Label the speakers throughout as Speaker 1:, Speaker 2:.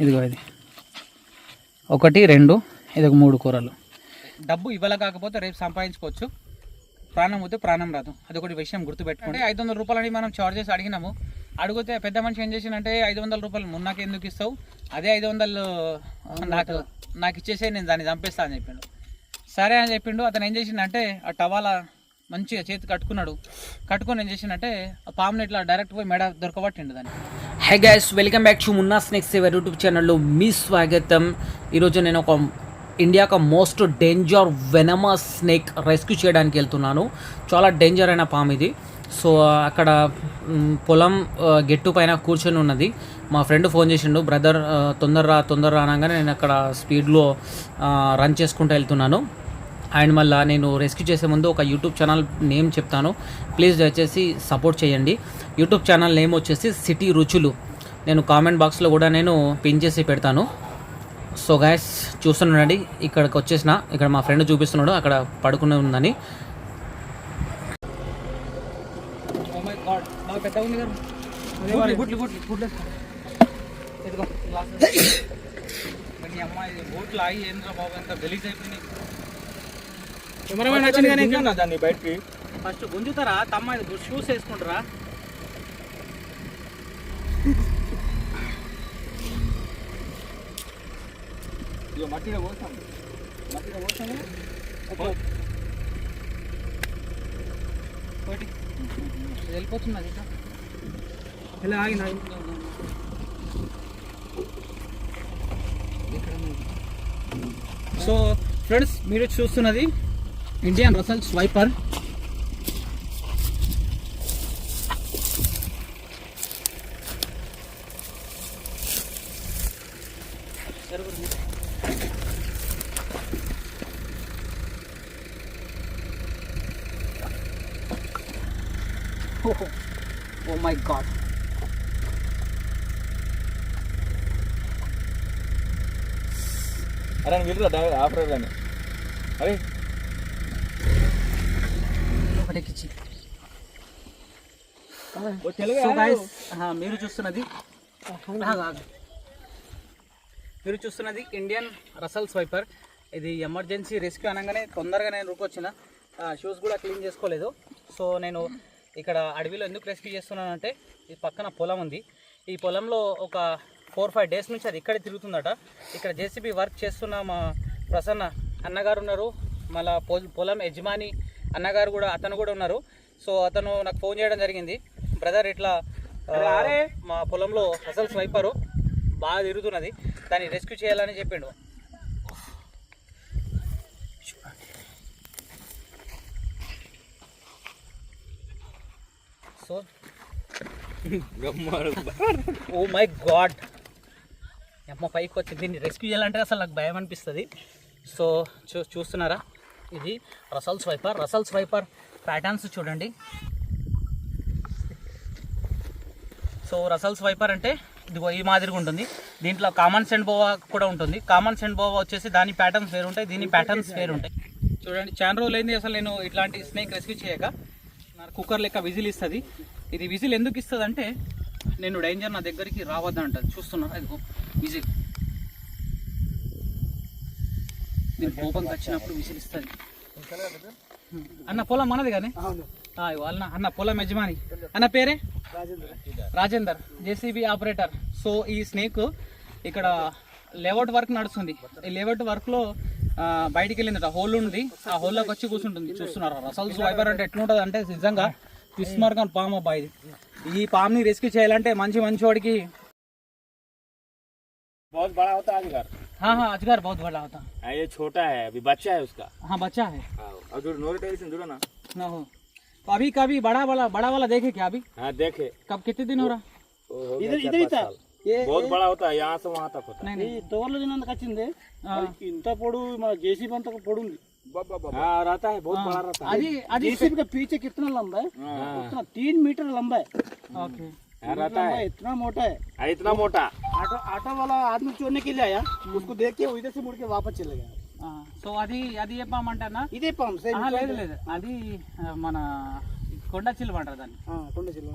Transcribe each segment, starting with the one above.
Speaker 1: ఇదిగో ఇది 1 2 ఇది ఒక 3 కూరలు. డబ్బు ఇవ్వాల కాకపోతే రేపు సంపాదించుకోవచ్చు, ప్రాణం పోతే ప్రాణం రాదు. అదొకటి విషయం గుర్తుపెట్టుకోండి. 500 రూపాయలని మనం చార్జెస్ అడిగినాము. అడిగితే పెద్ద మనిషి ఏం చేసిందంటే 500 రూపాయలు మున్నాకి ఎందుకు ఇస్తావు, అదే 500 నాకు ఇచ్చేసే, నేను దాన్ని చంపేస్తా అని చెప్పిండు. సరే అని చెప్పిండు. అతను ఏం చేసిండంటే ఆ టవాలా మంచిగా చేతి కట్టుకొని ఏం చేసిండంటే ఆ పాముని ఇట్లా డైరెక్ట్ పోయి మెడ దొరకబట్టిండు దాన్ని. Hi guys, welcome back to Munna snakes saver YouTube ఛానల్లో మీ స్వాగతం. ఈరోజు నేను ఒక ఇండియాకు most danger venomous snake rescue చేయడానికి వెళ్తున్నాను. చాలా డేంజర్ అయిన పాము ఇది. సో అక్కడ పొలం గెట్టు పైన కూర్చొని ఉన్నది. మా ఫ్రెండ్ ఫోన్ చేసిండు, బ్రదర్ తొందర అనగానే నేను అక్కడ స్పీడ్లో రన్ చేసుకుంటూ వెళ్తున్నాను. అండ్ మళ్ళీ నేను రెస్క్యూ చేసే ముందు ఒక యూట్యూబ్ ఛానల్ నేమ్ చెప్తాను, ప్లీజ్ దయచేసి సపోర్ట్ చేయండి. యూట్యూబ్ ఛానల్ నేమ్ వచ్చేసి సిటీ రుచులు. నేను కామెంట్ బాక్స్లో కూడా నేను పిన్ చేసి పెడతాను. సో గైస్ చూస్తున్నాండి, ఇక్కడికి వచ్చేసిన, ఇక్కడ మా ఫ్రెండ్ చూపిస్తున్నాడు అక్కడ పడుకుని ఉందని.
Speaker 2: దాన్ని బయటికి
Speaker 1: ఫస్ట్ గుంజుతారా తమ్మ, షూస్ వేసుకుంటారా?
Speaker 2: మట్టిలో పోతాము
Speaker 1: వెళ్ళిపోతున్నది.
Speaker 2: ఇలా ఆగిన
Speaker 1: సో ఫ్రెండ్స్, మీరు చూస్తున్నది Indian Russell Swiper. Oh my god.
Speaker 2: అరే వీళ్ళు ఆఫర్ కానీ అరే
Speaker 1: మీరు చూస్తున్నది ఇండియన్ రసల్ స్వైపర్. ఇది ఎమర్జెన్సీ రెస్క్యూ అనగానే తొందరగా నేను రూపొచ్చిన, షూస్ కూడా క్లీన్ చేసుకోలేదు. సో నేను ఇక్కడ అడవిలో ఎందుకు రెస్క్యూ చేస్తున్నానంటే, ఈ పక్కన పొలం ఉంది. ఈ పొలంలో ఒక 4-5 డేస్ నుంచి అది ఇక్కడే తిరుగుతుందట. ఇక్కడ జేసీబీ వర్క్ చేస్తున్న మా ప్రసన్న అన్నగారు ఉన్నారు, మళ్ళీ పొలం యజమాని అన్నగారు కూడా, అతను కూడా ఉన్నారు. సో అతను నాకు ఫోన్ చేయడం జరిగింది, బ్రదర్ ఇట్లా మా పొలంలో అసలు స్వైపరు బాగా తిరుగుతున్నది, దాన్ని రెస్క్యూ చేయాలని చెప్పిండు. సో ఓ మై గాడ్, అమ్మ పైకి వచ్చి దీన్ని రెస్క్యూ చేయాలంటే అసలు నాకు భయం అనిపిస్తుంది. సో చూస్తున్నారా, ఇది రసల్ స్వైపర్ ప్యాటర్న్స్ చూడండి. సో రసల్ స్వైపర్ అంటే ఇదిగో ఈ మాదిరిగా ఉంటుంది. దీంట్లో కామన్ సెండ్ బోవా కూడా ఉంటుంది. కామన్ సెండ్ బోవా వచ్చేసి దాని ప్యాటర్న్స్ వేరు ఉంటాయి, దీని ప్యాటర్న్స్ వేరు ఉంటాయి. చూడండి, చాలా రోజులైంది అసలు నేను ఇట్లాంటి స్నేక్ రెస్క్యూ చేయక. నాకు కుక్కర్ లెక్క విజిల్ ఇస్తుంది. ఇది విజిల్ ఎందుకు ఇస్తుంది అంటే, నేను డేంజర్ నా దగ్గరికి రావద్దని అంటుంది. చూస్తున్నా ఇదిగో విజిల్, నేను కోపంకి వచ్చినప్పుడు విజిల్ ఇస్తుంది. అన్న పొలం మనది కానీ అన్న పొలం యజమాని, అన్న పేరే రాజేందర్, జేసీబీ ఆపరేటర్. సో ఈ స్నేక్ ఇక్కడ లేఅవుట్ వర్క్ నడుస్తుంది. ఈ లేఅవుట్ వర్క్లో బయటికి వెళ్ళిందట, హోల్ ఉంది, ఆ హోల్లోకి వచ్చి కూర్చుంటుంది. చూస్తున్నారు రసల్ స్వైపర్ అంటే ఎట్లుంటుంది అంటే నిజంగా విస్మార్గం పాము అబ్బాయి. ఈ పాముని రెస్క్యూ చేయాలంటే మంచివాడికి
Speaker 2: बहुत बड़ा होता है अजगर।
Speaker 1: हाँ अजगर बहुत बड़ा होता
Speaker 2: है। ये छोटा है, अभी बच्चा है उसका।
Speaker 1: हाँ बच्चा है।
Speaker 2: और जो नोरे टेरी से जुड़ा ना
Speaker 1: हो, तो अभी कभी बड़ा वाला देखे क्या अभी?
Speaker 2: हाँ देखे।
Speaker 1: कब कितने दिन हो रहा?
Speaker 2: इधर ही था। ये बहुत बड़ा होता है, यहाँ से वहाँ तक होता है।
Speaker 1: नहीं
Speaker 3: తోర్ల దినంత కచ్చింది ఇంత పొడు మన జేసీబీ అంత పొడు ఉంది.
Speaker 2: हाँ रहता है, बहुत बड़ा रहता है।
Speaker 1: अभी
Speaker 3: जेसीबी का पीछे कितना लंबा है? उतना 3 मीटर लंबा है।
Speaker 1: ओके,
Speaker 2: रहता है,
Speaker 3: इतना मोटा है।
Speaker 2: इतना मोटा।
Speaker 3: आटा वाला आदमी छोड़ने के लिए आया, उसको देख के इधर से मुड़ के वापस चले गया।
Speaker 1: సో అది ఏ పాము అంటారా?
Speaker 3: ఇదే పాము సేమ్.
Speaker 1: లేదు అది మన కొండ చిల్వ అంటారు దాన్ని.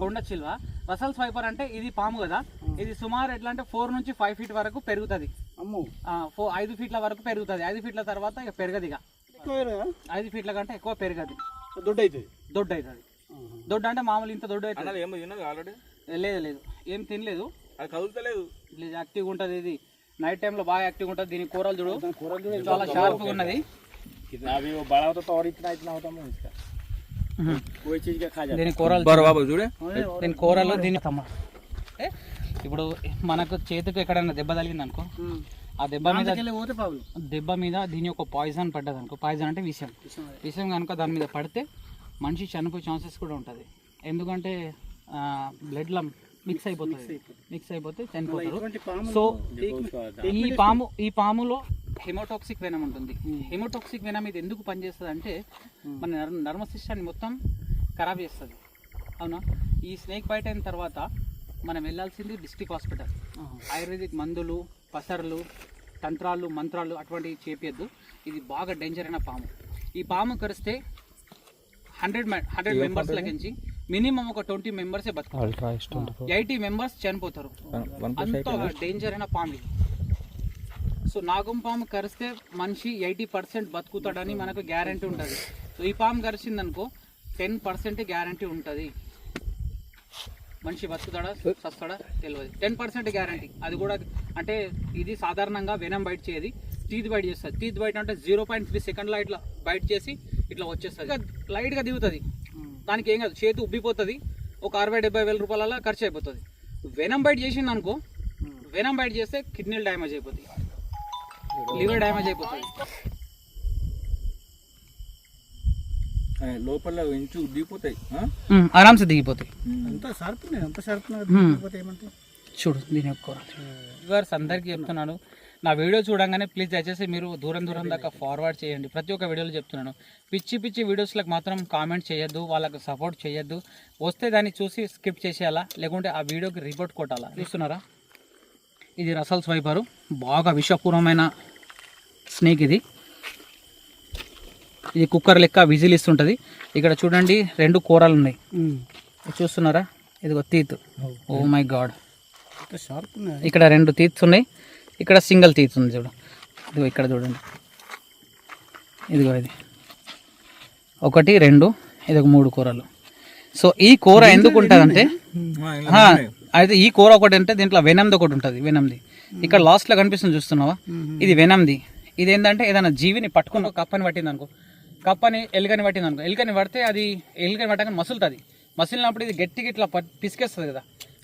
Speaker 1: కొండ చిల్వ. రసల్స్ వైపర్ అంటే ఇది పాము కదా, ఇది సుమారు ఎట్లా అంటే 4 నుంచి 5 ఫీట్ వరకు పెరుగుతుంది. 5 ఫీట్ల వరకు పెరుగుతుంది. 5 ఫీట్ల తర్వాత ఇక పెరగదు. ఇక 5 ఫీట్ల కంటే ఎక్కువ పెరగదు. దొడ్డు అవుతుంది. దొడ్డు అంటే మామూలు ఇంత దొడ్డు అవుతుంది. లేదు ఏం తినలేదు, యాక్టివ్గా ఉంటుంది. ఇది నైట్ టైంలో బాగా యాక్టివ్గా ఉంటుంది. దీని కూరలు చూడు చాలా షార్ప్గా ఉన్నది. దీని కూరలు దీని ఇప్పుడు మనకు చేతికి ఎక్కడైనా దెబ్బ తగిలింది అనుకో, ఆ దెబ్బ మీద దీని యొక్క పాయిజన్ పడ్డది అనుకో, పాయిజన్ అంటే విషం కనుక దాని మీద పడితే మనిషి చనిపోయే ఛాన్సెస్ కూడా ఉంటుంది. ఎందుకంటే బ్లడ్లో మిక్స్ అయిపోతే చనిపోతారు. సో ఈ పాములో హెమోటాక్సిక్ వెనం ఉంటుంది. హెమోటాక్సిక్ వెనం ఇది ఎందుకు పనిచేస్తుంది అంటే మన నర్మ సిస్టాన్ని మొత్తం ఖరాబ్ చేస్తుంది. అవునా? ఈ స్నేక్ బైట్ అయిన తర్వాత మనం వెళ్ళాల్సింది డిస్ట్రిక్ట్ హాస్పిటల్. ఆయుర్వేదిక్ మందులు, పసర్లు, తంత్రాలు, మంత్రాలు అటువంటివి చేపియద్దు. ఇది బాగా డేంజర్ అయిన పాము. ఈ పాము కరిస్తే 100 మెంబర్స్ లగించి మినిమం ఒక 20 మెంబర్సే బతుకుతారు. 80 మెంబర్స్ చనిపోతారు. అంత డేంజర్ అయిన పాము ఇది. సో నాగం పాము కరిస్తే మనిషి 80% బతుకుతాడని మనకు గ్యారంటీ ఉంటుంది. సో ఈ పాము కరిచింది అనుకో 10% గ్యారంటీ ఉంటుంది. మనిషి బతుకుతాడా చస్తాడా తెలియదు. 10% గ్యారంటీ. అది కూడా అంటే ఇది సాధారణంగా వెనం బయట చేయది, టీత్ బయట చేస్తుంది. టీత్ బయట అంటే 0.3 సెకండ్లో ఇట్లా బయట చేసి ఇట్లా వచ్చేస్తుంది. లైట్గా దిగుతుంది. దానికి ఏం కాదు, చేతి ఉబ్బిపోతుంది. ఒక 60-70 వేల రూపాయల ఖర్చు అయిపోతుంది. వెనం బయట చేసింది అనుకో, వెనం బయట చేస్తే కిడ్నీలు డ్యామేజ్ అయిపోతాయి, లివర్ డ్యామేజ్ అయిపోతుంది.
Speaker 2: లోపల ఇంచు దిగిపోతాయి,
Speaker 1: ఆరామ్సే దిగిపోతాయి. చూడు దీని యొక్క వ్యూవర్స్ అందరికీ చెప్తున్నాను, నా వీడియో చూడంగానే ప్లీజ్ దయచేసి మీరు దూరం దాకా ఫార్వర్డ్ చేయండి. ప్రతి ఒక్క వీడియోలో చెప్తున్నాను, పిచ్చి వీడియోస్లకు మాత్రం కామెంట్ చేయొద్దు, వాళ్ళకు సపోర్ట్ చేయొద్దు. వస్తే దాన్ని చూసి స్కిప్ చేసేయాలా, లేకుంటే ఆ వీడియోకి రిపోర్ట్ కొట్టాలా. చూస్తున్నారా, ఇది రసల్స్ వైపరు, బాగా విషపూర్వమైన స్నేక్. ఇది కుక్కర్ లెక్క విజిల్ ఇస్తుంటుంది. ఇక్కడ చూడండి 2 కూరలు ఉన్నాయి, చూస్తున్నారా? ఇదిగో తీత్. ఓ మై గాడ్, ఇక్కడ 2 తీత్స్ ఉన్నాయి, ఇక్కడ సింగిల్ తీత్ ఉంది. చూడు, ఇదిగో ఇక్కడ చూడండి, ఇదిగో ఇది 1, 2, ఇదిగో 3 కూరలు. సో ఈ కూర ఎందుకు ఉంటుందంటే, అయితే ఈ కూర ఒకటి అంటే దీంట్లో వెనంది ఒకటి ఉంటుంది. వెనంది ఇక్కడ లాస్ట్లో కనిపిస్తుంది, చూస్తున్నావా? ఇది వెనంది. ఇది ఏంటంటే ఏదైనా జీవిని పట్టుకుని కప్పని పట్టింది అనుకో, కప్పని ఎలుకని పట్టింది అనుకో, ఎలుకని పడితే అది ఎలుకని పట్టగానే మసులుతుంది. మసిలినప్పుడు ఇది గట్టిగా ఇట్లా పిసికేస్తుంది కదా,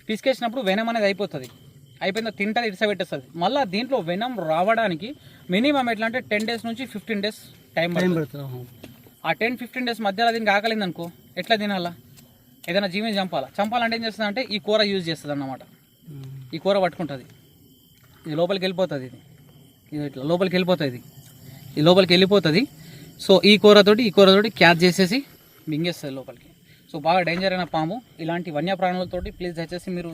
Speaker 1: పిసికేసినప్పుడు వెనం అనేది అయిపోతుంది. అయిపోయిన తింటుంది, ఇడిసబెట్టేస్తుంది. మళ్ళీ దీంట్లో వెనం రావడానికి మినిమం ఎట్లా అంటే 10 డేస్ నుంచి 15 డేస్ టైం పడుతుంది. ఆ 10-15 డేస్ మధ్యలో దీనికి ఆకలింది అనుకో, ఎట్లా తినాలా? ఏదైనా జీవిని చంపాలంటే ఏం చేస్తుంది అంటే ఈ కూర యూజ్ చేస్తుంది అన్నమాట. ఈ కూర పట్టుకుంటుంది, ఇది లోపలికి వెళ్ళిపోతుంది. ఇది ఇట్లా లోపలికి వెళ్ళిపోతుంది, ఇది లోపలికి వెళ్ళిపోతుంది. సో ఈ కూరతోటి క్యాచ్ చేసేసి మింగేస్తుంది లోపలికి. సో బాగా డేంజర్ అయిన పాము. ఇలాంటి వన్యప్రాణులతోటి ప్లీజ్ దయచేసి మీరు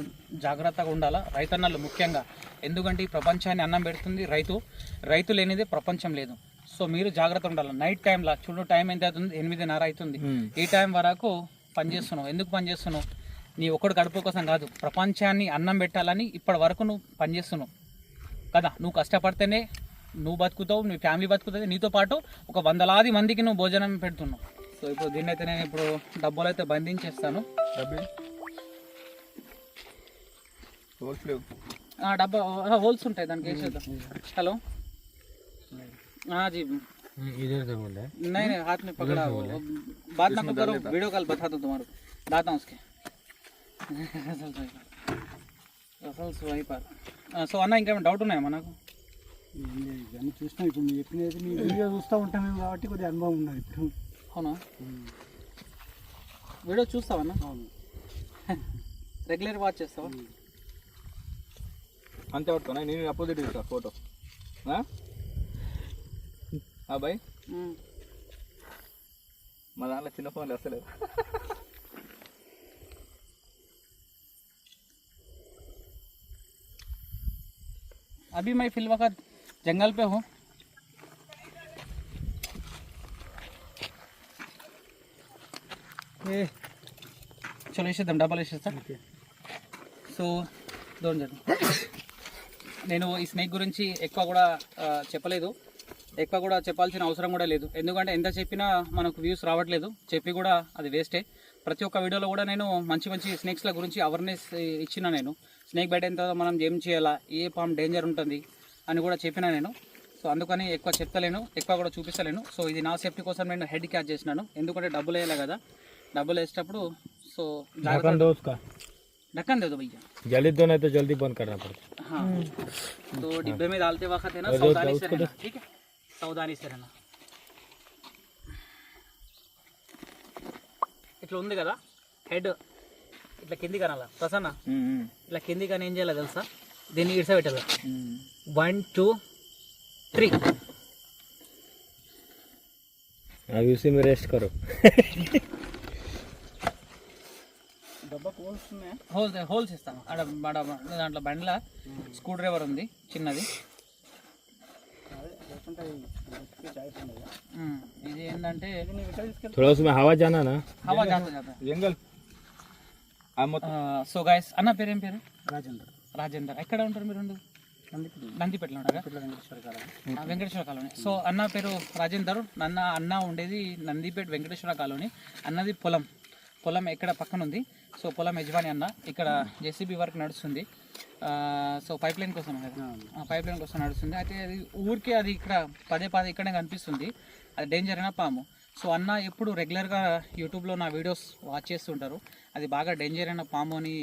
Speaker 1: జాగ్రత్తగా ఉండాలా, రైతన్నలు ముఖ్యంగా. ఎందుకంటే ఈ ప్రపంచాన్ని అన్నం పెడుతుంది రైతు లేనిదే ప్రపంచం లేదు. సో మీరు జాగ్రత్త ఉండాలి. నైట్ టైంలో చూడు, టైం ఎంత అవుతుంది? 8:30 అవుతుంది. ఈ టైం వరకు పనిచేస్తున్నావు. ఎందుకు పనిచేస్తున్నావు? నీ ఒక్కడు గడుపు కోసం కాదు, ప్రపంచాన్ని అన్నం పెట్టాలని ఇప్పటి వరకు నువ్వు పనిచేస్తున్నావు కదా. నువ్వు కష్టపడితేనే నువ్వు బతుకుతావు, నీ ఫ్యామిలీ బతుకుతుంది, నీతో పాటు ఒక 100 మందికి నువ్వు భోజనం పెడుతున్నావు. సో ఇప్పుడు దీన్ని అయితే నేను ఇప్పుడు డబ్బులు అయితే బంధించేస్తాను. డబ్బా హోల్స్ ఉంటాయి దానికి వేసేద్దాం. హలో हाँ जी, नहीं हाथ में पकड़ा हो, बात ना करो, वीडियो कॉल बता दो तुम्हारे दाता हूँ उसके అసలు స్వైపర్. సో అన్న ఇంకేమైనా డౌట్ ఉన్నాయా మనకు?
Speaker 3: ఇవన్నీ చూసినా ఇప్పుడు మీరు చెప్పినది మీ వీడియో చూస్తూ ఉంటాం మేము కాబట్టి కొద్దిగా అనుభవం ఉన్నది ఇప్పుడు.
Speaker 1: అవునా? వీడియో చూస్తావన్నా? అవును. రెగ్యులర్ వాచ్ చేస్తావా?
Speaker 2: అంతే పట్టుకున్నా నేను అపోజిట్ ఇస్తా ఫోటో. బాయ్ మా దాంట్లో చిన్న ఫోన్లు వస్తలేదు.
Speaker 1: अभी मैं फिल वक्त जंगल पे हूँ. చలో వేసేద్దాం, డబ్బాలు వేసేస్తా. So don't Z. నేను ఈ స్నేక్ గురించి ఎక్కువ కూడా చెప్పలేదు, ఎక్కువ కూడా చెప్పాల్సిన అవసరం కూడా లేదు. ఎందుకంటే ఎంత చెప్పినా మనకు వ్యూస్ రావట్లేదు, చెప్పి కూడా అది వేస్టే. ప్రతి ఒక్క వీడియోలో కూడా నేను మంచి మంచి స్నేక్స్ల గురించి అవేర్నెస్ ఇచ్చిన. నేను స్నేక్ బైట్ అయిన తర్వాత మనం ఏం చేయాలా, ఏ పామ్ డేంజర్ ఉంటుంది అని కూడా చెప్పిన నేను. సో అందుకని ఎక్కువ చెప్తలేను, ఎక్కువ కూడా చూపిస్తలేను. సో ఇది నా సేఫ్టీ కోసం నేను హెడ్ క్యాచ్ చేసినాను, ఎందుకంటే డబ్బులు వేయాలి కదా. డబ్బులు వేసేటప్పుడు సో ढक्कन दे दो भैया,
Speaker 2: जल्दी दो नहीं तो जल्दी बंद करना पड़ता है.
Speaker 1: हाँ तो डिब्बे में डालते वक्त है ना सावधानी से रहना, ठीक है, सावधानी से रहना. ఇట్లా ఉంది కదా హెడ్, ఇట్లా కిందికి అనాలా ప్రసన్న, ఇట్లా కిందికి అని ఏం చేయాలి తెలుసా, దీన్ని ఇడిస పెట్టాలి. 1 2 3
Speaker 2: अभी उसी में रेस्ट करो.
Speaker 1: హోల్స్ ఇస్తాను దాంట్లో బండిలో స్క్రూ డ్రైవర్ ఉంది చిన్నది. ఇది ఏంటంటే
Speaker 2: थोड़ा उसमें हवा जाना ना,
Speaker 1: హవా జాతా
Speaker 2: जंगल.
Speaker 1: సో గైస్, అన్న పేరు ఏం పేరు?
Speaker 3: రాజేందర్.
Speaker 1: రాజేందర్. ఎక్కడ ఉంటారు మీరు? నందిపేటలో ఉంటారా? వెంకటేశ్వర కాలనీ. సో అన్న పేరు రాజేందర్, అన్న ఉండేది నందిపేట వెంకటేశ్వర కాలనీ. అన్నది పొలం ఎక్కడ పక్కన ఉంది. సో పొలం యజమాని అన్న. ఇక్కడ జేసీబీ వర్క్ నడుస్తుంది. సో పైప్ లైన్ కోసం కదా, పైప్ లైన్ కోసం నడుస్తుంది. అయితే అది ఊరికే అది ఇక్కడ పదే ఇక్కడే కనిపిస్తుంది, అది డేంజర్ అయిన పాము. సో అన్న ఎప్పుడు రెగ్యులర్గా యూట్యూబ్లో నా వీడియోస్ వాచ్ చేస్తుంటారు. అది బాగా డేంజర్ అయిన పాము అని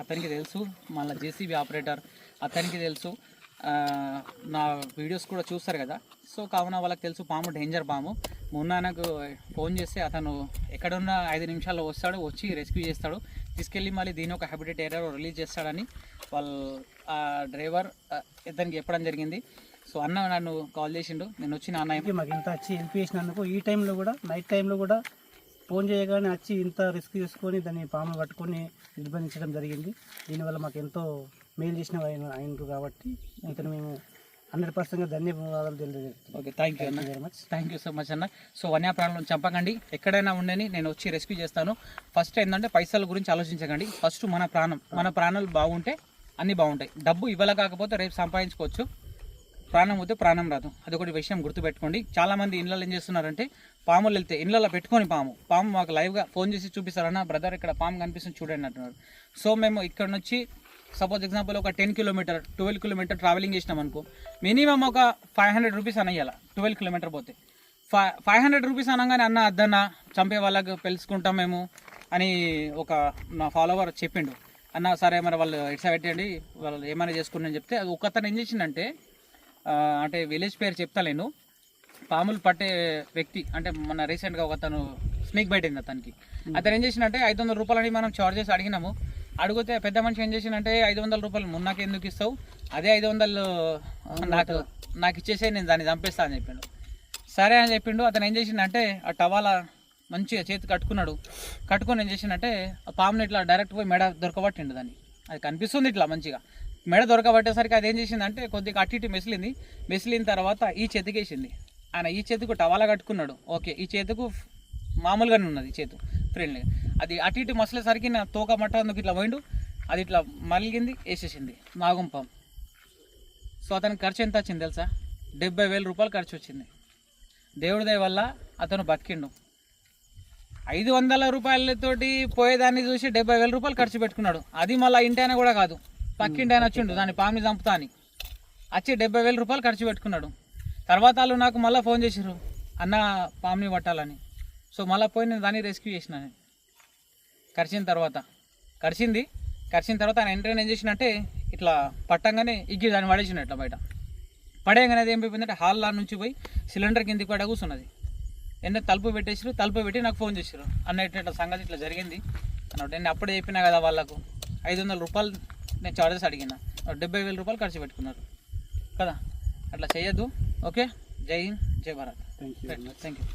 Speaker 1: అతనికి తెలుసు, మళ్ళీ జేసీబీ ఆపరేటర్ అతనికి తెలుసు, నా వీడియోస్ కూడా చూస్తారు కదా. సో కావున వాళ్ళకి తెలుసు పాము డేంజర్ పాము. మొన్న నాకు ఫోన్ చేస్తే అతను ఎక్కడున్న 5 నిమిషాల్లో వస్తాడు, వచ్చి రెస్క్యూ చేస్తాడు, తీసుకెళ్ళి మళ్ళీ దీని ఒక హ్యాబిటేట్ ఏరియాలో రిలీజ్ చేస్తాడని వాళ్ళు ఆ డ్రైవర్ ఇతనికి చెప్పడం జరిగింది. సో అన్న నన్ను కాల్ చేసిండు, నేను వచ్చి అన్న
Speaker 3: మాకు ఇంత వచ్చి హెల్ప్ చేసినందుకు, ఈ టైంలో కూడా నైట్ టైంలో కూడా ఫోన్ చేయగానే వచ్చి ఇంత రిస్క్ తీసుకొని దాన్ని పాము పట్టుకొని నిర్బంధించడం జరిగింది. దీనివల్ల మాకు ఎంతో మేలు చేసిన అయినరు కాబట్టి ఇతను మేము 100% ధన్యవాదాలు తెలియజేస్తాం.
Speaker 1: ఓకే, థ్యాంక్ యూ అన్న, very much, thank you so much అన్న. సో వన్యప్రాణులను చంపకండి, ఎక్కడైనా ఉండని నేను వచ్చి రెస్క్యూ చేస్తాను. ఫస్ట్ ఏంటంటే పైసల గురించి ఆలోచించకండి, ఫస్ట్ మన ప్రాణాలు బాగుంటే అన్నీ బాగుంటాయి. డబ్బు ఇవ్వాలి కాకపోతే రేపు సంపాదించుకోవచ్చు, ప్రాణం పోతే ప్రాణం రాదు. అదొకటి విషయం గుర్తుపెట్టుకోండి. చాలామంది ఇళ్ళలో ఏం చేస్తున్నారంటే పాములు వెళ్తే ఇళ్ళలో పెట్టుకొని పాము మాకు లైవ్గా ఫోన్ చేసి చూపిస్తారన్న, బ్రదర్ ఇక్కడ పాము కనిపిస్తుంది చూడండి అంటున్నారు. సో మేము ఇక్కడ నుంచి సపోజ్ ఎగ్జాంపుల్ ఒక 10 కిలోమీటర్ 12 కిలోమీటర్ ట్రావెలింగ్ చేసినాం అనుకో, మినిమం ఒక 500 రూపీస్ అనయ్యాల. 12 కిలోమీటర్ పోతే 500 రూపీస్ అనగానే అన్న అద్దన్న చంపే వాళ్ళకి తెలుసుకుంటాం మేము అని ఒక నా ఫాలోవర్ చెప్పిండు. అన్న సరే మరి వాళ్ళు ఎట్లా పెట్టండి, వాళ్ళు ఏమైనా చేసుకుని చెప్తే అది ఒకతను ఏం చేసిండంటే, అంటే విలేజ్ పేరు చెప్తా నేను, పాములు పట్టే వ్యక్తి అంటే మన రీసెంట్గా ఒకతను స్నేక్ బైట్ అయింది అతనికి. అతను ఏం చేసిందంటే 500 రూపాయలని మనం చార్జ్ చేసి అడిగినాము. అడిగితే పెద్ద మనిషి ఏం చేసిందంటే 500 రూపాయలు మున్నాకి ఎందుకు ఇస్తావు, అదే 500 నాకు ఇచ్చేసే, నేను దాన్ని చంపేస్తా అని చెప్పిండు. సరే అని చెప్పిండు. అతను ఏం చేసిందంటే ఆ టవాలా మంచిగా చేతి కట్టుకొని ఏం చేసిందంటే ఆ పాముని ఇట్లా డైరెక్ట్ పోయి మెడ దొరకబట్టిండు. దాన్ని అది కనిపిస్తుంది ఇట్లా మంచిగా మెడ దొరకబట్టేసరికి అది ఏం చేసిందంటే కొద్దిగా అటు ఇటు మెసిలిన తర్వాత ఈ చేతికేసింది. ఆయన ఈ చేతికి టవాలా కట్టుకున్నాడు, ఓకే, ఈ చేతికు మామూలుగానే ఉన్నది చేతు ఫ్రెండ్లీగా. అది అటు ఇటు మసలేసరికి నా తోక మట్ట అందుకు ఇట్లా పోయిండు, అది ఇట్లా మలిగింది, వేసేసింది నాగుంపం. సో అతనికి ఖర్చు ఎంత వచ్చింది తెలుసా? 70,000 రూపాయలు ఖర్చు వచ్చింది. దేవుడి దయ వల్ల అతను బతికిండు. 500 రూపాయలతోటి పోయేదాన్ని చూసి 70,000 రూపాయలు ఖర్చు పెట్టుకున్నాడు. అది మళ్ళీ ఇంటైనా కూడా కాదు, పక్కింటి ఆయన వచ్చిండు దాన్ని పాముని చంపుతా అని, వచ్చి 70,000 రూపాయలు ఖర్చు పెట్టుకున్నాడు. తర్వాత వాళ్ళు నాకు మళ్ళీ ఫోన్ చేసారు, అన్న పాముని పట్టాలని. సో మళ్ళీ పోయి నేను దాన్ని రెస్క్యూ చేసినాను. కరిచిన తర్వాత ఆయన ఎంట్రీ ఏం చేసినట్టే ఇట్లా పట్టంగానే ఇగ్గి దాన్ని పడేసిన ఇట్లా బయట పడేయగానే అది ఏం అయిపోయిందంటే హాల్లో నుంచి పోయి సిలిండర్ కిందికి పడ కూర్చున్నది. తలుపు పెట్టి నాకు ఫోన్ చేసారు, అన్న ఇట్లా సంగతి ఇట్లా జరిగింది అన్నట్టు. నేను అప్పుడే చెప్పినా కదా వాళ్ళకు 500 రూపాయలు నేను చార్జెస్ అడిగిన, 70,000 రూపాయలు ఖర్చు పెట్టుకున్నారు కదా. అట్లా చేయొద్దు. ఓకే, జై హింద్, జై భారత్. Thank you.